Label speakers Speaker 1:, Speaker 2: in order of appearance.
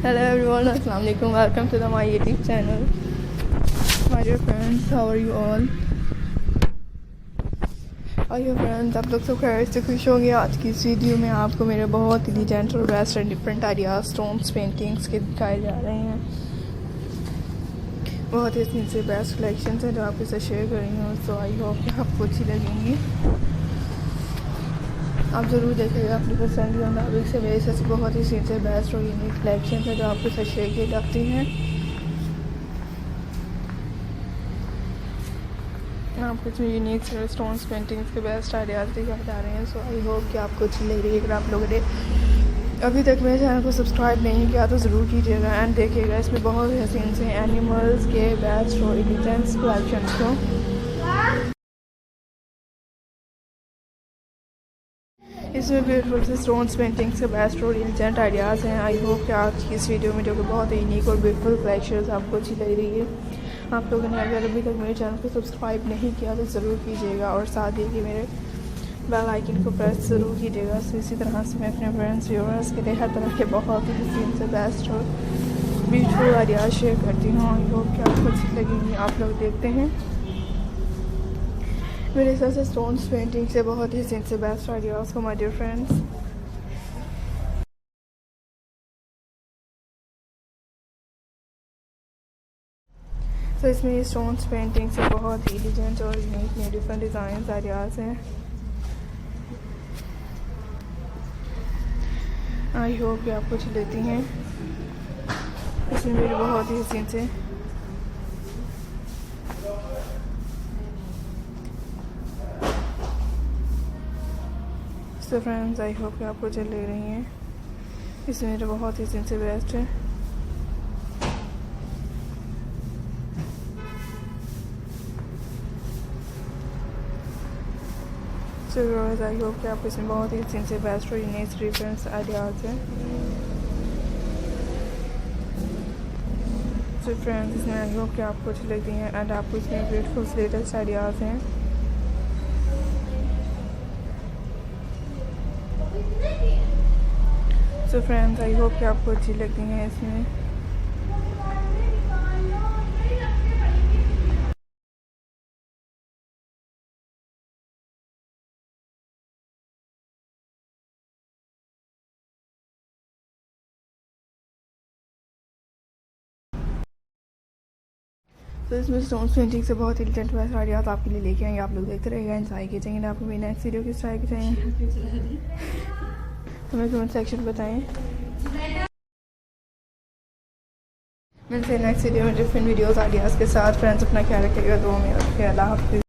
Speaker 1: Hello everyone, Assalamu alaikum. Welcome to my YouTube channel. My dear friends, how are you all? और ये friends, आप लोग सब खैर से खुश होंगे। आज की इस वीडियो में आपको मेरे बहुत ही डिसेंट और best and different ideas stones paintings के दिखाए जा रहे हैं। बहुत ही इनसे बेस्ट कलेक्शन है जो आपके साथ शेयर कर रही हूँ। सो आई होप कि आपको अच्छी लगेंगी। आप ज़रूर देखेगा अपनी पसंद के मुताबिक से मेरे से बहुत ही से बेस्ट और यूनिक कलेक्शन है जो आपके साथ शेयर किए जाते हैं। आपको इसमें यूनिक स्टोन्स पेंटिंग्स के बेस्ट आइडियाज़ दिखाए जा रहे हैं। सो आई होप कि आपको अच्छी लग रही है। अगर आप लोगों ने अभी तक मेरे चैनल को सब्सक्राइब नहीं किया तो ज़रूर कीजिएगा एंड देखिएगा। इसमें बहुत ही हसीन से एनिमल्स के बेस्ट और इंटेंस कलेक्शन को इसमें ब्यूटीफुल से स्टोन्स पेंटिंग्स के बेस्ट और इंटेंट आइडियाज़ हैं। आई होप कि आज की इस वीडियो में जो कि बहुत ही यूनिक और ब्यूटीफुल कलेक्शंस आपको अच्छी लग रही है। आप लोगों ने अगर अभी तक मेरे चैनल को सब्सक्राइब नहीं किया तो ज़रूर कीजिएगा और साथ ही कि मेरे बेल आइकन को प्रेस ज़रूर कीजिएगा। सो इसी तरह से मैं अपने फ्रेंड्स व्यूअर्स के लिए हर तरह के बहुत ही हसीन से बेस्ट और ब्यूटीफुल आइडियाज शेयर करती हूँ। आई होप कि आपको अच्छी लगेंगी। आप लोग देखते हैं मेरे हिसाब से स्टोन्स पेंटिंग से बहुत ही हसीन से बेस्ट आइडियाज़ को माय डियर फ्रेंड्स। तो इसमें ये स्टोन्स पेंटिंग से बहुत ही डिसेंट और यूनिक डिफरेंट डिज़ाइन आइडियाज़ हैं। आई होप कि आपको अच्छी लगती हैं। इसमें मेरे बहुत ही हसीन से तो फ्रेंड्स, आई होप कि आपको अच्छी लग रही हैं। इसमें मेरे बहुत ही हसीन से बेस्ट है। सो गाइस, आई होप कि आपको इसमें बहुत ही हसीन से बेस्ट और यूनिक डिफरेंट आइडियाज़ हैं। सो फ्रेंड्स, इसमें आई होप कि आपको अच्छी लगती हैं एंड आपको इसमें ब्यूटीफुल लेटेस्ट आइडियाज़ हैं। सो फ्रेंड्स, आई होप कि आपको अच्छी लगती हैं इसमें। तो इसमें स्टोन्स पेंटिंग से बहुत ही डिसेंट बेस्ट आइडियाज़ आपके लिए लेके आएंगे। आप लोग देखते रहेगा, एंजॉय कीजिएंगे। आपको मेरी नेक्स्ट वीडियो किस तरह की चाहिए हमें कमेंट सेक्शन में बताएं। मिलते हैं नेक्स्ट वीडियो में डिफरेंट वीडियोस आइडियाज़ के साथ। फ्रेंड्स, अपना ख्याल रखिएगा। दुआ में रखिए। अल्लाह हाफ़िज़।